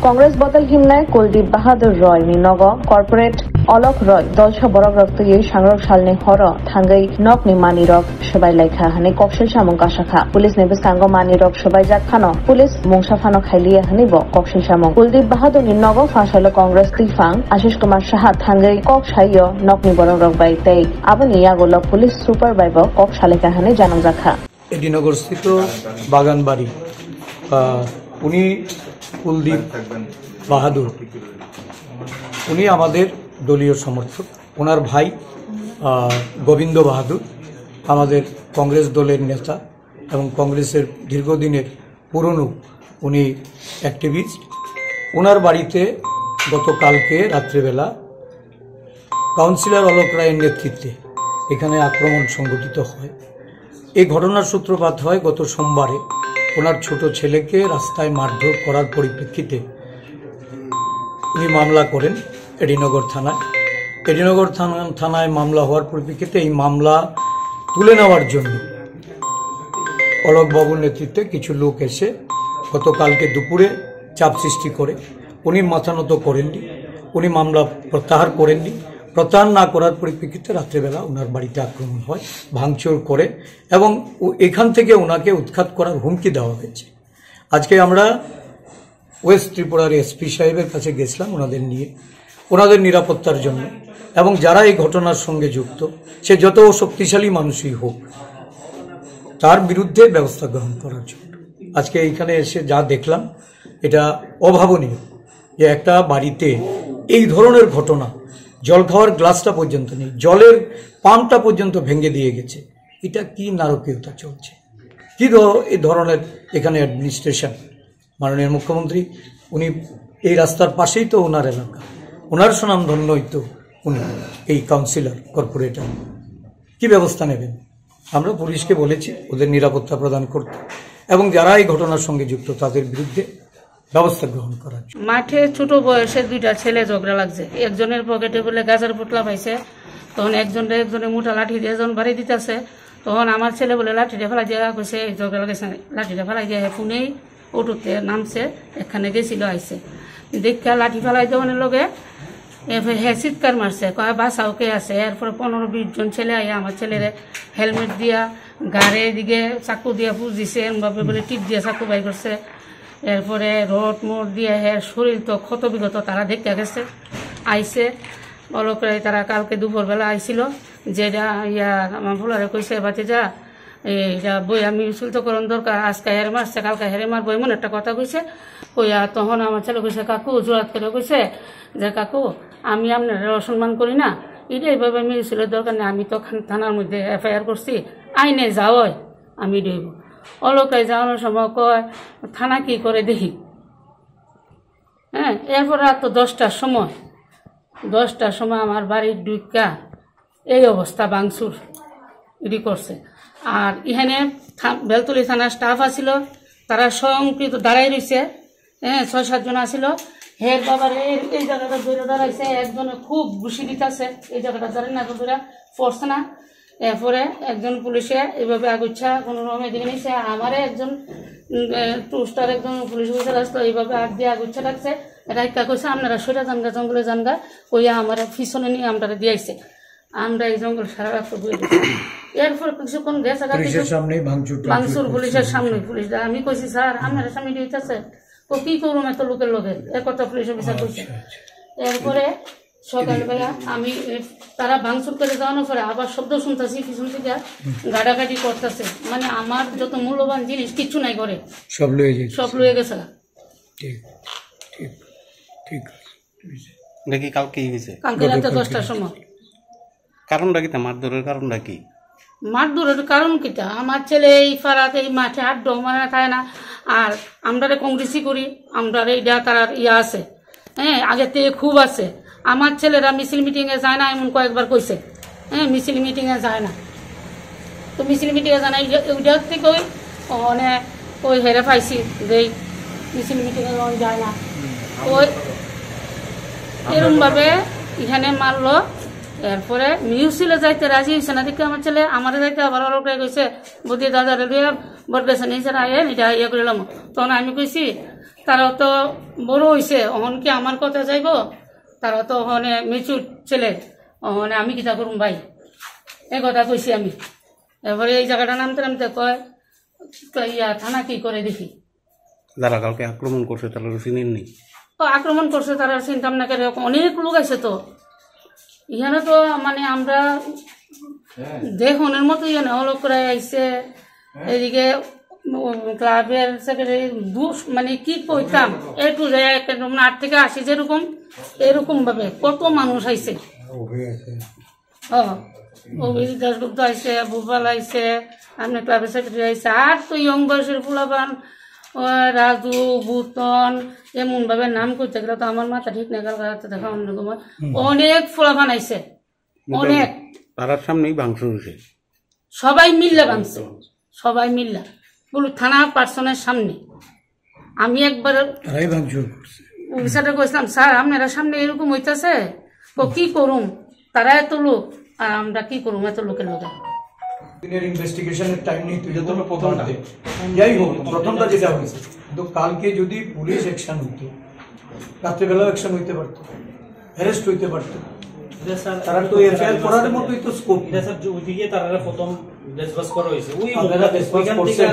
কংগ্রেস বদল হিমনায় কুলদীপ বাহাদুর রয় নিনগ কর্পোরেট অলক রয় দলসা বরক রক্ত সাংরক সালনি হর থাঙ্গৈ knock ni manirok সবাই লেখা হানি কক্সেল সামং কাশাখা পুলিশ নেবেসাঙ্গ manirok সবাই জাখানো পুলিশ মুংসাফানো খাইলিয়া হানিব কক্সেল সামং কুলদীপ বাহাদুর নিনগ ফাসালো কংগ্রেস তিফাং আশিস কুমার সাহা থাঙ্গৈ কক সাইয় নক ni বরক রক বাই তেই আবনি আগল পুলিশ সুপার বাইব কক সালেকা হানি জানাং জাখা এডিনগরস্থিত বাগানবাড়ি উনি কুলদীপ বাহাদুর উনি আমাদের দলীয় সমর্থক ওনার ভাই গোবিন্দ বাহাদুর আমাদের কংগ্রেস দলের নেতা এবং কংগ্রেসের দীর্ঘদিনের পুরনো উনি অ্যাক্টিভিস্ট ওনার বাড়িতে গতকালকে রাত্রিবেলা কাউন্সিলর অলক রায়ের নেতৃত্বে এখানে আক্রমণ সংঘটিত হয় এই ঘটনার সূত্রপাত হয় গত সোমবারে ওনার ছোট ছেলেকে রাস্তায় মারধর করার পরিপ্রেক্ষিতে উনি মামলা করেন এডিনগর থানায় থানায় মামলা হওয়ার পরিপ্রেক্ষিতে এই মামলা তুলে নেওয়ার জন্য অলকবাবুর নেতৃত্বে কিছু লোক এসে গতকালকে দুপুরে চাপ সৃষ্টি করে উনি মাথা নত করেননি উনি মামলা প্রত্যাহার করেননি প্রত্যাহার না করার পরিপ্রেক্ষিতে রাত্রেবেলা ওনার বাড়িতে আক্রমণ হয় ভাঙচুর করে এবং এখান থেকে ওনাকে উৎখাত করার হুমকি দেওয়া হয়েছে আজকে আমরা ওয়েস্ট ত্রিপুরার এসপি সাহেবের কাছে গেছিলাম ওনাদের নিয়ে ওনাদের নিরাপত্তার জন্য এবং যারা এই ঘটনার সঙ্গে যুক্ত সে যত শক্তিশালী মানুষই হোক তার বিরুদ্ধে ব্যবস্থা গ্রহণ করার জন্য আজকে এইখানে এসে যা দেখলাম এটা অভাবনীয় যে একটা বাড়িতে এই ধরনের ঘটনা জল খাওয়ার গ্লাসটা পর্যন্ত নেই জলের পাম্পটা পর্যন্ত ভেঙে দিয়ে গেছে এটা কি নারকীয়তা চলছে কি এই ধরনের এখানে অ্যাডমিনিস্ট্রেশন মাননীয় মুখ্যমন্ত্রী উনি এই রাস্তার পাশেই তো ওনার এলাকা ওনার সুনামধন্যই তো উনি এই কাউন্সিলর কর্পোরেটর কি ব্যবস্থা নেবেন আমরা পুলিশকে বলেছি ওদের নিরাপত্তা প্রদান করতে এবং যারা এই ঘটনার সঙ্গে যুক্ত তাদের বিরুদ্ধে ব্যবস্থা গ্রহণ করার মাঠে ছোট বয়সে দুইটা ছেলে ঝগড়া লাগছে একজনের পকেটে বলে গাছের পুতলা পাইছে তখন একজনের মোটা লাঠি দিয়ে যখন বাড়ি দিতেছে তখন আমার ছেলে বলে লাঠিটা ফেলাই দিয়ে কইছে ঝগড়া লাগেছে লাঠিটা ফেলাই দিয়ে ফোনেই অটোতে নামছে এখানে গেছিল আইসে দেখা লাঠি ফেলাই দেওয়ানের লগে হ্যাঁ চিৎকার মারছে কয় বাসাও কে আছে এরপরে 15-20 জন ছেলে আইয়া আমার ছেলেরে হেলমেট দিয়া গাড়ে দিকে চাকু দিয়া পুষ দিছে এমভাবে বলে টিপ দিয়ে চাকু বাই করছে এরপরে রড মোট দিয়ে হ্যাঁ শরীর তো ক্ষত বিগত তারা দেখতে গেছে আইসে অলক রায় তারা কালকে দুপুরবেলা আইছিল যেটা আমার ভোলারে কইছে বাতি যা এইটা বই আমি শুল্তকরণ দরকার আজকে হেরে মারছে কালকে হেরে মারবো এমন একটা কথা কইছে কইয়া তখন আমার ছেলে কইছে কাকু জোরাত করে কইছে যে কাকু আমি আপনার অসম্মান করি না এটা এইভাবে মিউজিলের দরকার নেই আমি তো থানার মধ্যে এফআইআর করছি আইনে যাওয়াই আমি দেব অলক রায় যাওয়ানোর সময় কয় থানা কি করে দেখি হ্যাঁ এরপর রাত 10টার সময় আমার বাড়ির ডুইকা এই অবস্থা ভাঙচুর এটি করছে আর এখানে বেলতলি থানার স্টাফ আছিল তারা সংকৃত দাঁড়াই রয়েছে হ্যাঁ 6-7 জন আসিল হের বাবার এই জায়গাটা ধরে দাঁড়াইছে একজনে খুব ঘুষি দিতেছে এই জায়গাটা ধরে না ধরে পড়ছে না এরপরে একজন পুলিশে এইভাবে আগুচ্ছা কোনো রকমের দিকে নিছে আমারে একজন টুস্টার একজন পুলিশ অফিসার আসতো এইভাবে আগ দিয়ে আগুচ্ছা রাখছে রাইকা কইছে আপনারা সোজা জানগা জঙ্গলে জানগা কইয়া আমার পিছনে নিয়ে আমরা দিয়েছে আমরা এই জঙ্গল সারা রাস্তা বয়ে দিচ্ছি এরপর কিছুক্ষণ গেছে ভাঙচুর পুলিশের সামনে পুলিশ আমি কইছি স্যার আপনারা সামনে দিতেছে ও কি করুম এত লোকের লোকে একটা পুলিশ অফিসার কইছে এরপরে সকালবেলা আমি তারা ভাঙচুর করে যাওয়ানোর পরে আবার শব্দ শুনতেছি পিছন থেকে গাড়াগাড়ি করতেছে মানে আমার যত মূল্যবান জিনিস কিচ্ছু নাই করে সব লয়ে গেছে নাকি কালকে হয়েছে কালকে রাতে 10টার সময় কারণটা কি মারধরের কারণটা কি মারধরের কারণ কিটা আমার ছেলে এই পাড়াতে এই মাঠে আড্ডো মানে থাকে না আর আমরা কংগ্রেসই করি আমরা এইটা তার ইয়া আছে হ্যাঁ আগের থেকে খুব আছে আমার ছেলেরা মিছিল মিটিংয়ে যায় না এমন কয়েকবার কইছে হ্যাঁ মিছিল মিটিংয়ে যায় না তো মিছিল মিটিংয়ে যায় না ওইটা থেকে ওই হেরে পাইছি যে মিছিল মিটিংয়ে যায় না ওই এরকমভাবে এখানে মারলো এরপরে মিউজিলে যাইতে রাজি হয়েছে না দেখে আমার ছেলে আমার যাইতে আবার অলপ কইছে বদি দাদা রে বট গেছে নিচে আয়ে এটা ইয়ে করলাম তখন আমি কইছি তারাও তো বড় হয়েছে, অহন কি আমার কথা যাইব? তারা তো ওখানে মেচুর ছেলে, ওখানে আমি কিতা করুম ভাই, এই কথা কইছি আমি। এরপরে এই জায়গাটা নামতে নামতে কয় থানা কি করে দেখি। যারা কালকে আক্রমণ করছে তারা চিনেন নি? আক্রমণ করছে তারা চিন্তা না করে, অনেক লোক আছে তো এখানে, তো মানে আমরা দেখনের মতো এখানে লোক করে আইসে। এদিকে ক্লাবের সেক্রেটারি মানে কি কইতাম একটু 8 থেকে 80 যেরকম এরকম ভাবে কত মানুষ আইছে। অভিজিৎ দাসগুপ্ত আইসে, বুবাল আইসে, আপনি ক্লাবের সেক্রেটারি আইসে, আর তো ইয়ং বয়সের ফুলাবান রাজু বুতন এমন ভাবে নাম করতে গেলে তো আমার মাথা ঠিক না গেল। দেখা অন্যরকম অনেক ফুলাবান আইসে, অনেক। তার সামনেই ভাঙচুর হয়েছে, সবাই মিললে ভাঙছে, সবাই মিললে পুরো থানা পার্সনের সামনে। আমি একবার অফিসারে কইছিলাম, স্যার আপনারা সামনে এরকম হইতেছে, কি করুম? তারা এত লোক আর আমরা কি করুম এত লোকের লোকে? ইনভেস্টিগেশনের টাইম নেই, তুই যত প্রথমতে যাই হোক প্রথমটা যেটা হয়েছে, কিন্তু কালকে যদি পুলিশ অ্যাকশন হইতো, রাত্রেবেলাও অ্যাকশন হইতে পারতো, অ্যারেস্ট হইতে পারতো। তারা তো এফআইআর করার মতোই তো স্কোপ। স্যার ওইদিকে তারা প্রথম ডেসবাস করা হয়েছে, ওই আপনারা ডেসবাস করছেন,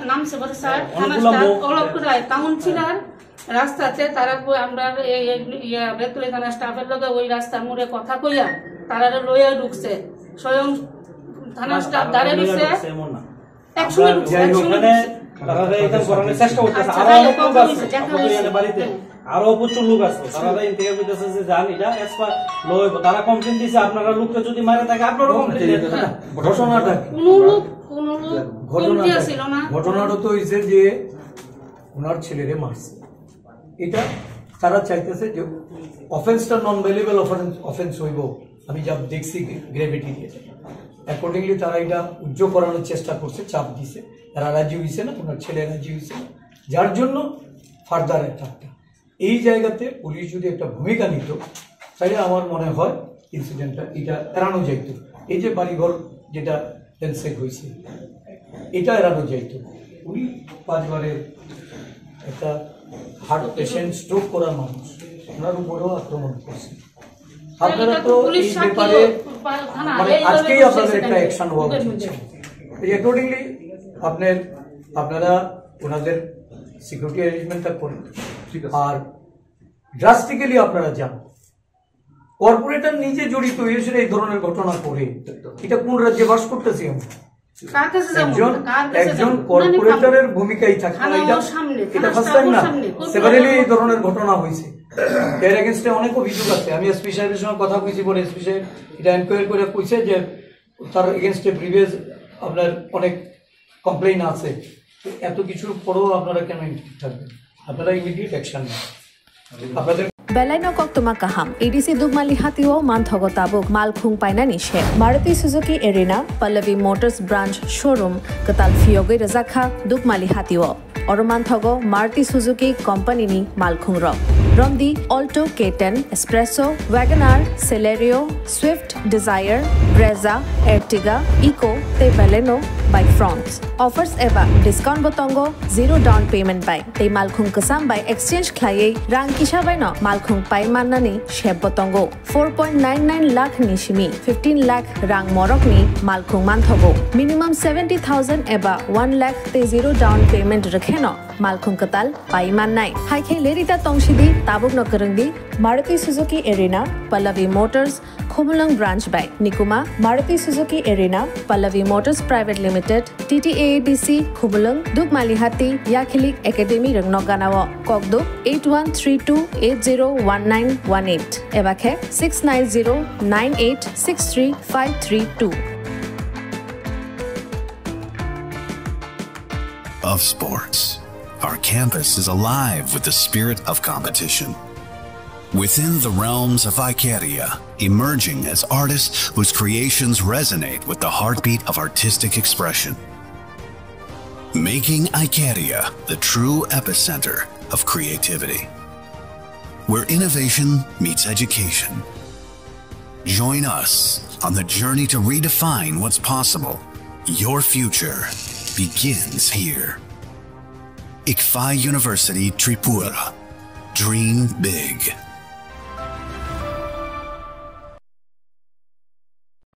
নামছে বলে স্যার থানা স্টাফ অলপ করে কাউন্সিলর রাস্তাতে তারা আমরা বেতুলে থানা স্টাফের লগে ওই রাস্তার মোড়ে কথা কইয়া তারা লইয়া ঢুকছে, স্বয়ং থানা স্টাফ দাঁড়িয়ে ঢুকছে, একসঙ্গে ঢুকছে, আরো প্রচুর লোক আছে, তারা ইন্তেকার করতেছে যে জান এটা লইব, তারা কমপ্লেন দিয়েছে আপনারা লোকটা যদি মারে থাকে আপনারা কমপ্লেন দিয়েছেন। ঘটনাটা ঘটনাটা তো হয়েছে যে ওনার ছেলেরে মারছে, এটা তারা চাইতেছে যে অফেন্সটা নন ভ্যালুয়েবল অফেন্স হইব। আমি যা দেখছি গ্রেভিটি দিয়ে অ্যাকর্ডিংলি তারা এটা উজ্জ্বল করানোর চেষ্টা করছে, চাপ দিছে, তারা রাজি হয়েছে না, ওনার ছেলে রাজি হয়েছে না, যার জন্য ফার্দার অ্যাটাকটা। এই জায়গাতে পুলিশ যদি একটা ভূমিকা নিত তাহলে আমার মনে হয় ইনসিডেন্টটা এটা এড়ানো যাইত। এই যে বাড়িঘর যেটা টেনসেক হয়েছে এটা এড়ানো যাইত। উনি 5 বারের একটা হার্ট পেশেন্ট, স্ট্রোক করা মানুষ, ওনার উপরেও আক্রমণ করছে। আপনারা তো এই ব্যাপারে মানে আজকেই আপনাদের একটা অ্যাকশন হওয়া উচিত। অ্যাকর্ডিংলি আপনারা ওনাদের সিকিউরিটি অ্যারেঞ্জমেন্টটা করেন, আর ড্রাস্টিক্যালি আপনারা যান। কর্পোরেটর নিজে জড়িত হয়েছিল এই ধরনের ঘটনা করে, এটা কোন রাজ্যে বাস করতেছি আমরা? একজন কর্পোরেটরের ভূমিকাই থাকে না, এটা ফার্স্ট টাইম না, সেভারেলি এই ধরনের ঘটনা হয়েছে। এর এগেইনস্টে অনেক অভিযোগ আছে। আমি এসপি সাহেবের সঙ্গে কথা কইছি, পরে এসপি সাহেব এটা এনকোয়ারি করে কইছে যে তার এগেইনস্টে প্রিভিয়াস আপনার অনেক কমপ্লেইন আছে। এত কিছুর পরেও আপনারা কেন থাকবেন? আপনারা ইমিডিয়েট অ্যাকশন নেন। আপনাদের Belai no kok tuma kaham. EDC Dugmali Hatio Manthogo Tabuk Malkhung Paina Nishe. Maruti Suzuki Arena, Pallavi Motors Branch Showroom, Katal Fioge Razakha Dugmali Hatio. Oromanthogo Maruti Suzuki Company ni Malkhung Rock. Romdi Alto K10, Espresso, Wagoner, Celerio, Swift, Desire, Brezza, Ertiga, Eco, Te Baleno by Fronts. Offers eba discount botongo, 0 down payment by. Te Malkhung Kasam by exchange klaye rang kisha by no Malkhung Pai Manani Sheb Botongo 4.99 lakh Nishimi 15 lakh Rang Morok ni Malkhung Manthogo minimum 70,000 eba 1 lakh te 0 down payment Rakheno Malkhung Katal Pai Manai Hai Khe Lerita Tongshidi Tabuk no Karangdi Maruti Suzuki Arena Pallavi Motors Khumulang branch by Nikuma Maruti Suzuki Arena Pallavi Motors Private Limited TTAADC Khumulang Dugmalihati Yakhilik Academy Rangnoganawa Kokduk 8132801918 Ebakhe 6909863532 Of sports. Our campus is alive with the spirit of competition. Within the realms of Icaria, emerging as artists whose creations resonate with the heartbeat of artistic expression. Making Icaria the true epicenter of creativity, where innovation meets education. Join us on the journey to redefine what's possible. Your future begins here. ICFAI University, Tripura. Dream big.